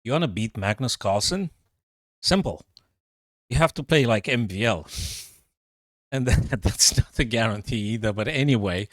You want to beat Magnus Carlsen? Simple. You have to play like MVL. And that's not a guarantee either. But anyway,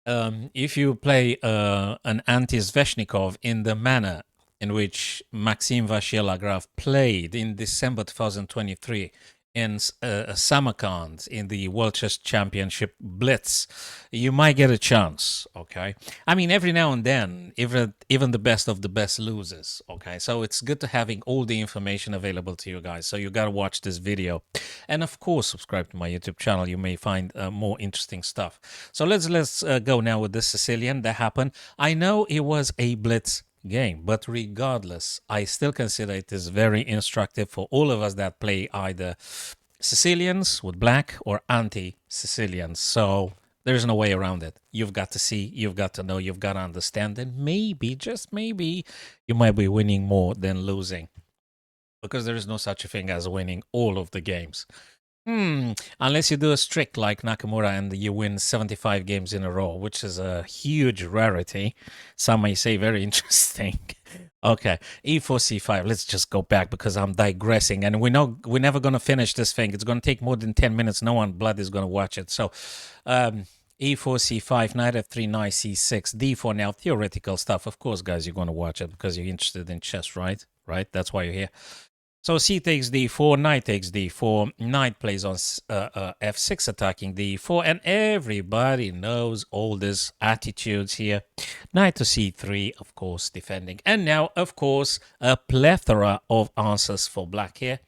if you play an Anti-Sicilian in the manner in which Maxime Vachier-Lagrave played in December 2023 in Samarkand in the World Chess Championship Blitz, you might get a chance, okay? I mean, every now and then, even the best of the best loses, okay? So it's good to having all the information available to you guys. So you got to watch this video. And of course, subscribe to my YouTube channel. You may find more interesting stuff. So let's go now with this Sicilian that happened. I know it was a Blitz game, but regardless, I still consider it is very instructive for all of us that play either Sicilians with black or anti-Sicilians. So there's no way around it. You've got to see, you've got to know, you've got to understand, and maybe, just maybe, you might be winning more than losing, because there is no such a thing as winning all of the games. Unless you do a streak like Nakamura and you win 75 games in a row, which is a huge rarity. Some may say very interesting. Okay, e4, c5. Let's just go back because I'm digressing. And we know we're never going to finish this thing. It's going to take more than 10 minutes. No one blood is going to watch it. So e4, c5, knight f3, knight c6, d4. Now, theoretical stuff. Of course, guys, you're going to watch it because you're interested in chess, right? Right? That's why you're here. So c takes d4, knight takes d4, knight plays on f6 attacking d4, and everybody knows all these attitudes here. Knight to c3, of course, defending. And now, of course, a plethora of answers for black here.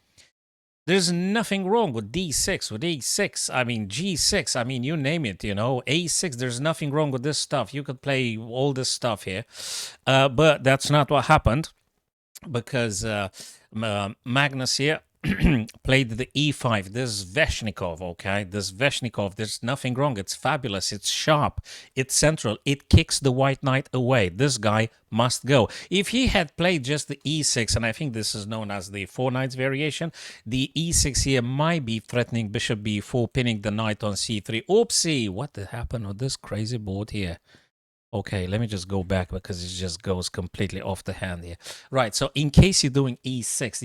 There's nothing wrong with d6, with a6, I mean g6, I mean you name it, you know, a6, there's nothing wrong with this stuff. You could play all this stuff here, but that's not what happened, because Magnus here played the e5. This Sveshnikov, okay? This Sveshnikov, there's nothing wrong. It's fabulous. It's sharp. It's central. It kicks the white knight away. This guy must go. If he had played just the e6, and I think this is known as the four knights variation, the e6 here might be threatening bishop b4, pinning the knight on c3. Oopsie! What happened with this crazy board here? Okay, let me just go back because it just goes completely off the hand here. Right, so in case you're doing e6,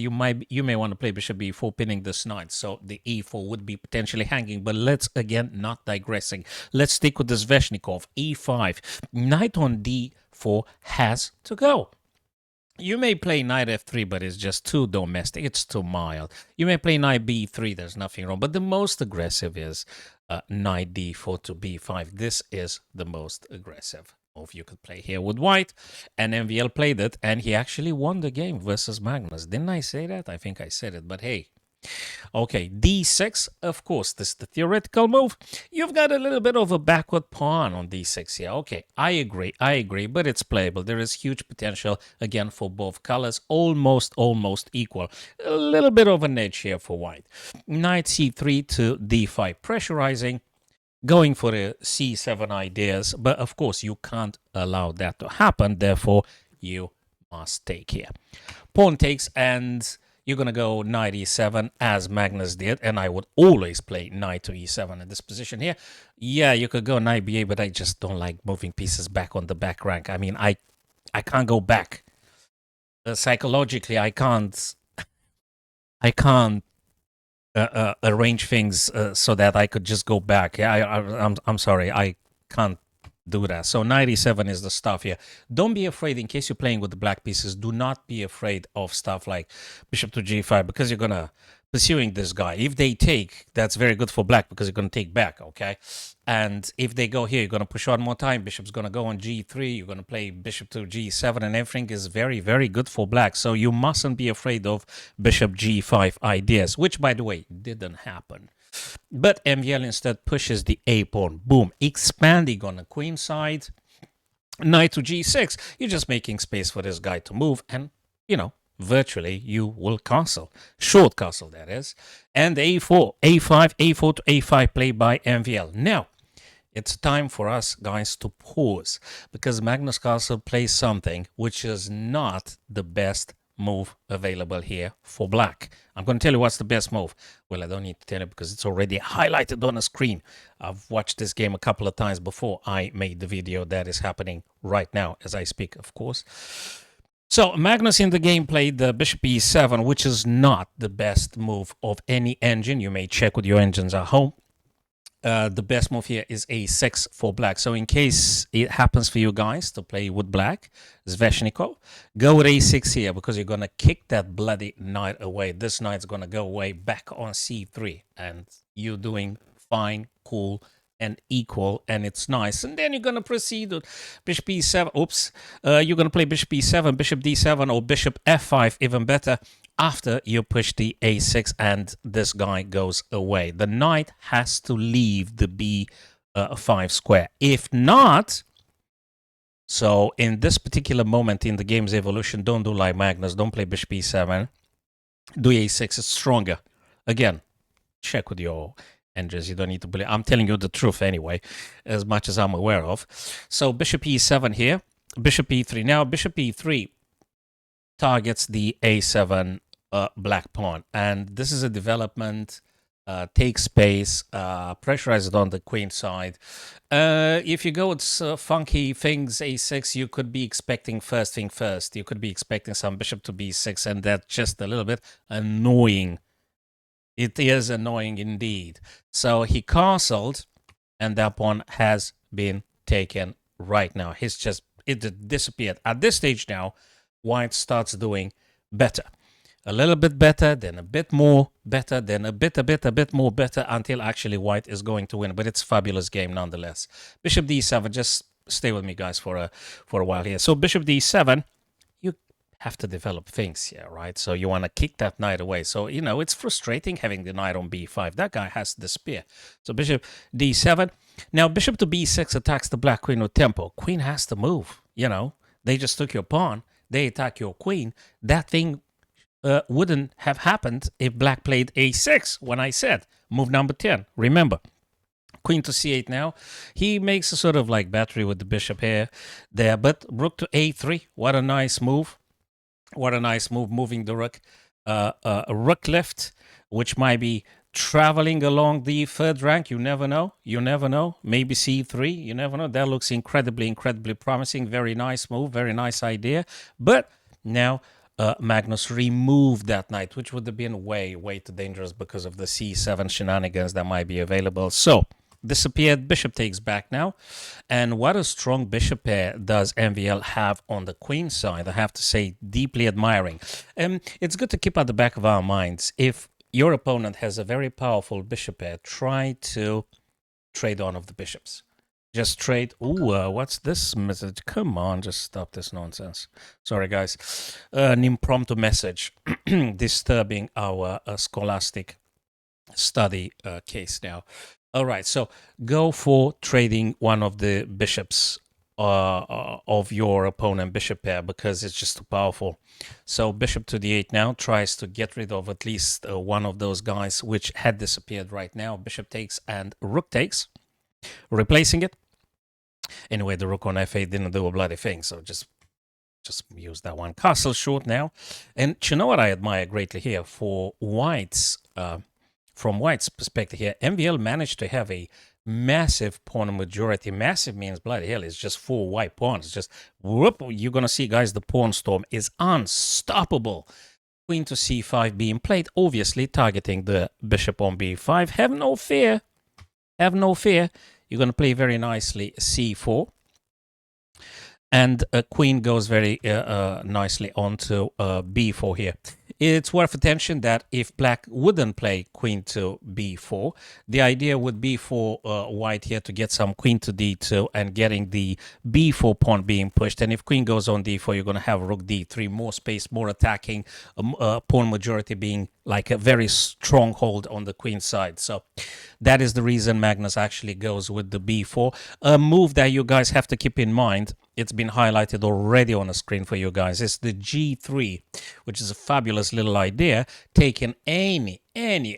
you may want to play bishop b4, pinning this knight. So the e4 would be potentially hanging, but let's, again, not digressing. Let's stick with this Sveshnikov, e5. Knight on d4 has to go. You may play knight f3, but it's just too domestic. It's too mild. You may play knight b3. There's nothing wrong. But the most aggressive is knight d4 to b5. This is the most aggressive move you could play here with white. And MVL played it, and he actually won the game versus Magnus. Didn't I say that? I think I said it, but hey. Okay, d6, of course, this is the theoretical move. You've got a little bit of a backward pawn on d6 here. Okay, I agree, but it's playable. There is huge potential, again, for both colors, almost equal. A little bit of an edge here for white. Knight c3 to d5, pressurizing, going for the c7 ideas, but of course, you can't allow that to happen, therefore, you must take here. Pawn takes, and you're going to go knight e7 as Magnus did, and I would always play knight to e7 in this position here. Yeah, you could go knight b8, but I just don't like moving pieces back on the back rank. I mean, I can't go back. Psychologically, I can't arrange things so that I could just go back. Yeah, I'm sorry, I can't do that. So knight e7 is the stuff here. Don't be afraid, in case you're playing with the black pieces, do not be afraid of stuff like bishop to g5, because you're gonna pursuing this guy. If they take, that's very good for black because you're gonna take back, okay? And if they go here, you're gonna push on more time. Bishop's gonna go on g3. You're gonna play bishop to g7, and everything is very, very good for black. So you mustn't be afraid of bishop g5 ideas, which, by the way, didn't happen. But MVL instead pushes the a pawn, boom, expanding on the queen side. Knight to g6, you're just making space for this guy to move, and, you know, virtually you will castle. Short castle, that is. And a4, a5, a4 to a5 played by MVL. Now, it's time for us, guys, to pause, because Magnus Carlsen plays something which is not the best move available here for black. I'm going to tell you what's the best move. Well, I don't need to tell you because it's already highlighted on the screen. I've watched this game a couple of times before I made the video that is happening right now as I speak, of course. So Magnus in the game played the bishop e7, which is not the best move of any engine. You may check with your engines at home. The best move here is a6 for black. So in case it happens for you guys to play with black, Sveshnikov, go with a6 here because you're going to kick that bloody knight away. This knight's going to go away back on c3, and you're doing fine, cool, and equal, and it's nice. And then you're going to proceed with bishop e7. Oops. You're going to play bishop e7, bishop d7, or bishop f5, even better, after you push the a6 and this guy goes away. The knight has to leave the b5 square. If not, so in this particular moment in the game's evolution, don't do like Magnus. Don't play bishop e7. Do a6. It's stronger. Again, check with your engines. You don't need to believe. I'm telling you the truth anyway, as much as I'm aware of. So bishop e7 here. Bishop e3. Now bishop e3 targets the a7 black pawn, and this is a development. Take space, pressurize it on the queen side. If you go with funky things, a6, you could be expecting first thing first. You could be expecting some bishop to b6, and that's just a little bit annoying. It is annoying indeed. So he castled, and that pawn has been taken right now. It disappeared. At this stage now, white starts doing better. A little bit better, then a bit more better, then a bit more better, until actually white is going to win. But it's a fabulous game nonetheless. Bishop d7, just stay with me, guys, for a while here. So bishop d7, you have to develop things here, right? So you want to kick that knight away. So, you know, it's frustrating having the knight on b5. That guy has the spear. So bishop d7. Now bishop to b6 attacks the black queen with tempo. Queen has to move, you know. They just took your pawn. They attack your queen. That thing wouldn't have happened if black played a6 when I said move number 10. Remember, queen to c8 now. He makes a sort of like battery with the bishop here, there, but rook to a3. What a nice move. What a nice move, moving the rook. A rook left, which might be traveling along the third rank. You never know. You never know. Maybe c3. You never know. That looks incredibly promising. Very nice move. Very nice idea. But now Magnus removed that knight, which would have been way too dangerous because of the c7 shenanigans that might be available. So disappeared. Bishop takes back now. And what a strong bishop pair does MVL have on the queen side. I have to say, deeply admiring. It's good to keep at the back of our minds. If your opponent has a very powerful bishop pair, try to trade one of the bishops. Just trade. Ooh, what's this message? Come on, just stop this nonsense. Sorry, guys. An impromptu message disturbing our scholastic study case now. All right, so go for trading one of the bishops of your opponent bishop pair because it's just too powerful. So bishop to d8 now tries to get rid of at least one of those guys which had disappeared right now. Bishop takes and rook takes, replacing it. Anyway, the rook on f8 didn't do a bloody thing, so just use that one. Castle short now. And you know what I admire greatly here for white's, from white's perspective here, MVL managed to have a massive pawn majority. Massive means bloody hell, it's just 4 white pawns. Just whoop, you're going to see, guys, the pawn storm is unstoppable. Queen to c5 being played, obviously targeting the bishop on b5. Have no fear. Have no fear. You're going to play very nicely c4. And a queen goes very nicely onto b4 here. It's worth attention that if black wouldn't play queen to b4, the idea would be for white here to get some queen to d2 and getting the b4 pawn being pushed. And if queen goes on d4, you're going to have rook d3, more space, more attacking, pawn majority being like a very strong hold on the queen side. So that is the reason Magnus actually goes with the b4. A move that you guys have to keep in mind, it's been highlighted already on the screen for you guys, is the g3, which is a fabulous little idea, taking any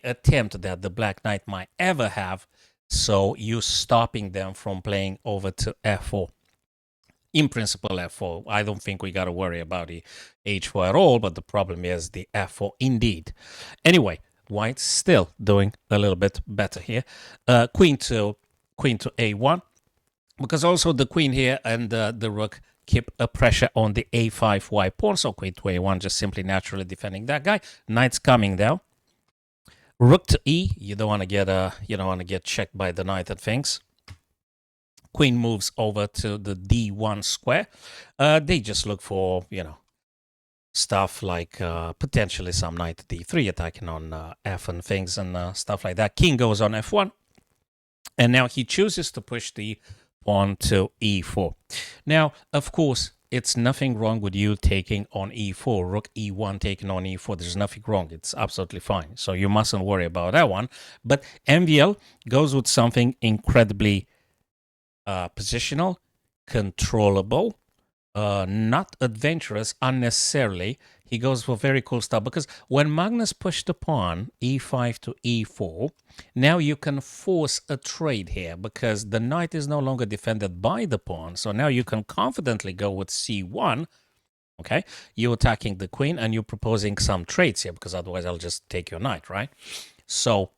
attempt that the black knight might ever have, so you stopping them from playing over to f4. In principle, f4. I don't think we got to worry about the h4 at all, but the problem is the f4 indeed. Anyway, white's still doing a little bit better here. Queen to a1, because also the queen here and the rook keep a pressure on the a5 white pawn. So queen to a1, just simply naturally defending that guy. Knight's coming down. Rook to e. You don't want to get checked by the knight and things. Queen moves over to the d1 square. They just look for, stuff like potentially some knight d3 attacking on f and things and stuff like that. King goes on f1. And now he chooses to push the pawn to e4. Now, of course, it's nothing wrong with you taking on e4. Rook e1 taking on e4. There's nothing wrong. It's absolutely fine. So you mustn't worry about that one. But MVL goes with something incredibly positional, controllable, not adventurous unnecessarily. He goes for very cool stuff because when Magnus pushed the pawn e5 to e4, now you can force a trade here because the knight is no longer defended by the pawn. So now you can confidently go with c1. Okay, you're attacking the queen and you're proposing some trades here because otherwise I'll just take your knight, right? So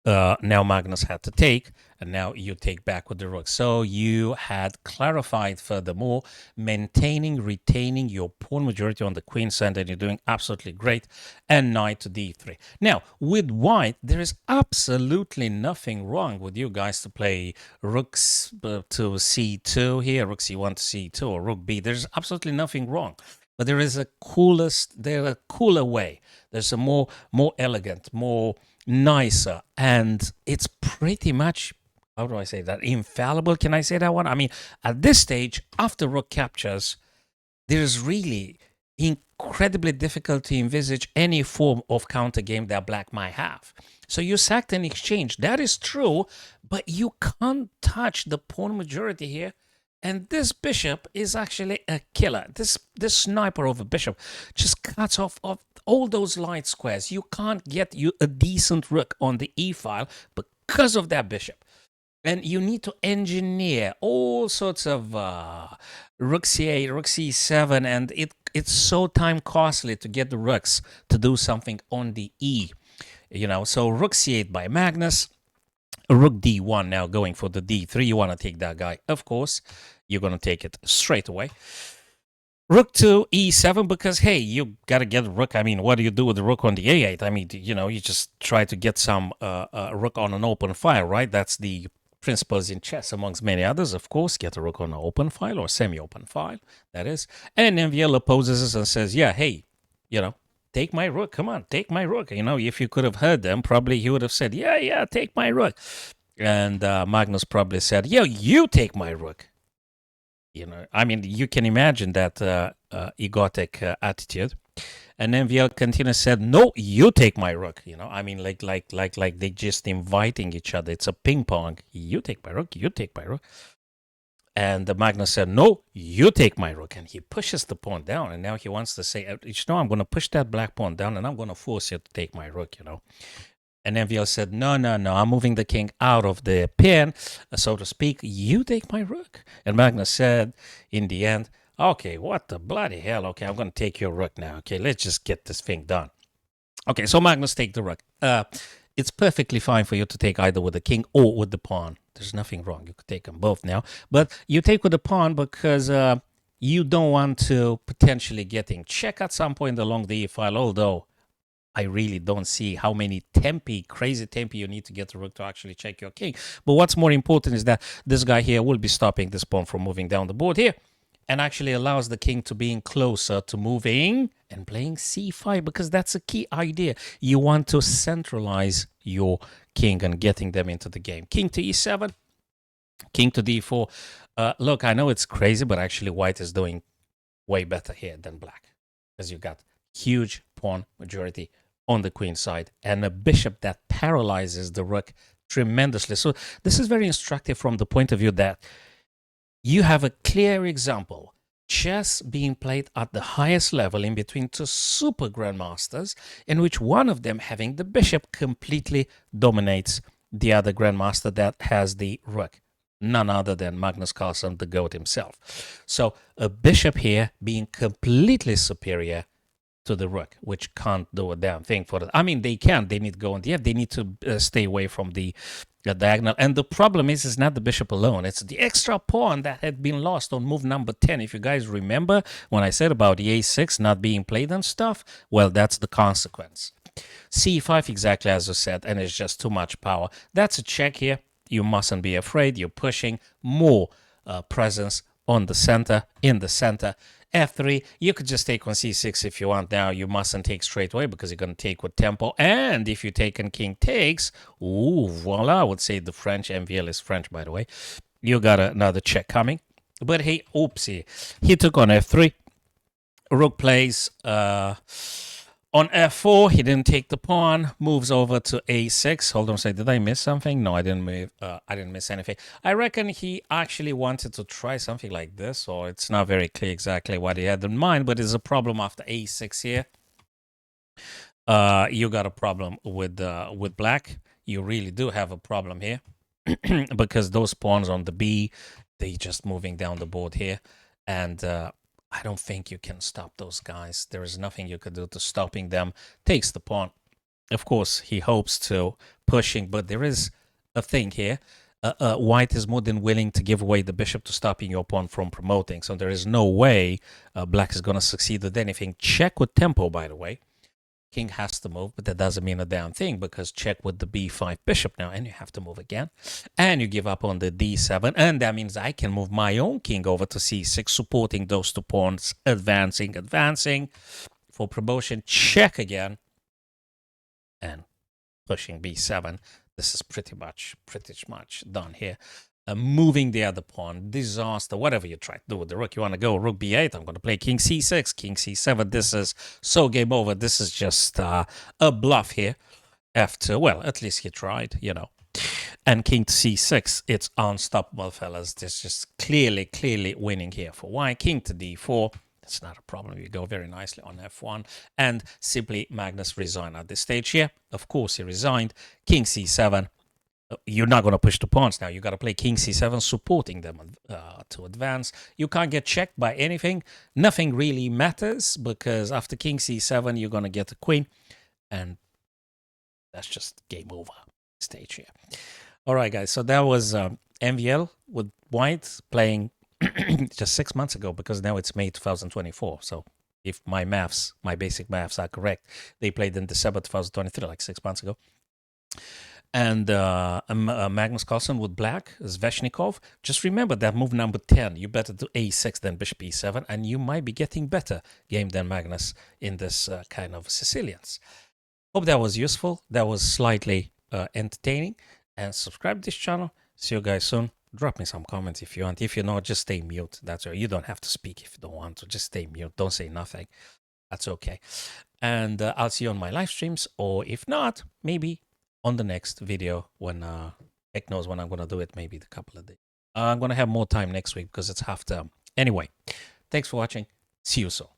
now Magnus had to take, and now you take back with the rook. So you had clarified furthermore, retaining your pawn majority on the queen side, and you're doing absolutely great. And knight to d3. Now, with white, there is absolutely nothing wrong with you guys to play rooks to c2 here, rook c1 to c2, or rook b. There's absolutely nothing wrong. But there is a cooler way. There's a more elegant, more nicer, and it's pretty much, how do I say that, infallible? Can I say that one? I mean, at this stage, after rook captures, there's really incredibly difficult to envisage any form of counter game that black might have. So you sacked an exchange. That is true, but you can't touch the pawn majority here. And this bishop is actually a killer. This sniper of a bishop just cuts off all those light squares. You can't get you a decent rook on the e file because of that bishop. And you need to engineer all sorts of rook c8, rook c7, and it's so time costly to get the rooks to do something on the e. So rook c8 by Magnus. Rook d1 now going for the d3. You want to take that guy, of course. You're going to take it straight away. Rook to e7 because, hey, you got to get a rook. I mean, what do you do with the rook on the a8? I mean, you just try to get some rook on an open file, right? That's the principles in chess, amongst many others, of course. Get a rook on an open file or semi-open file, that is. And MVL opposes us and says, yeah, hey, take my rook. Come on, take my rook. If you could have heard them, probably he would have said, yeah, take my rook. And Magnus probably said, yeah, you take my rook. I mean, you can imagine that egotic attitude. And MVL continues said, no, you take my rook. I mean, like they just inviting each other. It's a ping pong. You take my rook, you take my rook. And Magnus said, no, you take my rook. And he pushes the pawn down. And now he wants to say, I'm going to push that black pawn down and I'm going to force you to take my rook, And MVL said, no, I'm moving the king out of the pin, so to speak. You take my rook. And Magnus said, in the end, okay, what the bloody hell? Okay, I'm going to take your rook now. Okay, let's just get this thing done. Okay, so Magnus take the rook. It's perfectly fine for you to take either with the king or with the pawn. There's nothing wrong. You could take them both now. But you take with the pawn because you don't want to potentially getting check at some point along the e-file, although I really don't see how many crazy tempi you need to get the rook to actually check your king. But what's more important is that this guy here will be stopping this pawn from moving down the board here and actually allows the king to being closer to moving and playing c5 because that's a key idea. You want to centralize your king and getting them into the game. King to e7, king to d4. Look, I know it's crazy, but actually white is doing way better here than black because you got huge pawn majority on the queen side and a bishop that paralyzes the rook tremendously. So this is very instructive from the point of view that you have a clear example. Chess being played at the highest level in between two super grandmasters, in which one of them having the bishop completely dominates the other grandmaster that has the rook. None other than Magnus Carlsen, the GOAT himself. So a bishop here being completely superior to the rook, which can't do a damn thing for it. I mean, they can. They need to go on the F. They need to stay away from the diagonal. And the problem is not the bishop alone. It's the extra pawn that had been lost on move number 10. If you guys remember when I said about the a6 not being played and stuff, well, that's the consequence. c5, exactly as I said, and it's just too much power. That's a check here. You mustn't be afraid. You're pushing more presence on the center, in the center. f3, you could just take on c6 if you want. Now you mustn't take straight away because you're going to take with tempo. And if you take on king takes, ooh, voila, I would say the French, MVL is French, by the way. You got another check coming. But hey, oopsie, he took on f3. Rook plays on f4, he didn't take the pawn, moves over to a6. Hold on a second, did I miss something? No, I didn't miss anything. I reckon he actually wanted to try something like this, or it's not very clear exactly what he had in mind, but there's a problem after a6 here. You got a problem with black. You really do have a problem here because those pawns on the b, they just moving down the board here, and I don't think you can stop those guys. There is nothing you could do to stopping them. Takes the pawn. Of course, he hopes to pushing, but there is a thing here. White is more than willing to give away the bishop to stopping your pawn from promoting. So there is no way black is going to succeed with anything. Check with tempo, by the way. King has to move, but that doesn't mean a damn thing because check with the b5 bishop now, and you have to move again. And you give up on the d7, and that means I can move my own king over to c6, supporting those two pawns, advancing for promotion. Check again, and pushing b7. This is pretty much done here. Moving the other pawn, disaster, whatever you try to do with the rook. You want to go rook b8, I'm going to play king c6, king c7. This is so game over. This is just a bluff here. After, well, at least he tried, you know. And king to c6, it's unstoppable, fellas. This is clearly winning here for white. King to d4, that's not a problem. You go very nicely on f1. And simply Magnus resigned at this stage here. Of course, he resigned. King c7. You're not going to push the pawns now. You got to play king c7, supporting them to advance. You can't get checked by anything. Nothing really matters because after king c7, you're going to get the queen. And that's just game over stage here. All right, guys. So that was MVL with white playing just 6 months ago because now it's May 2024. So if my basic maths are correct, they played in December 2023, like 6 months ago. And Magnus Carlsen with black, Sveshnikov. Just remember that move number 10. You better do a6 than bishop e7, and you might be getting better game than Magnus in this kind of Sicilians. Hope that was useful. That was slightly entertaining. And subscribe to this channel. See you guys soon. Drop me some comments if you want. If you not, just stay mute. That's right. You don't have to speak if you don't want to. Just stay mute. Don't say nothing. That's okay. And I'll see you on my live streams, or if not, maybe on the next video when heck knows when I'm going to do it, maybe a couple of days. I'm going to have more time next week because it's half term. Anyway, thanks for watching. See you soon.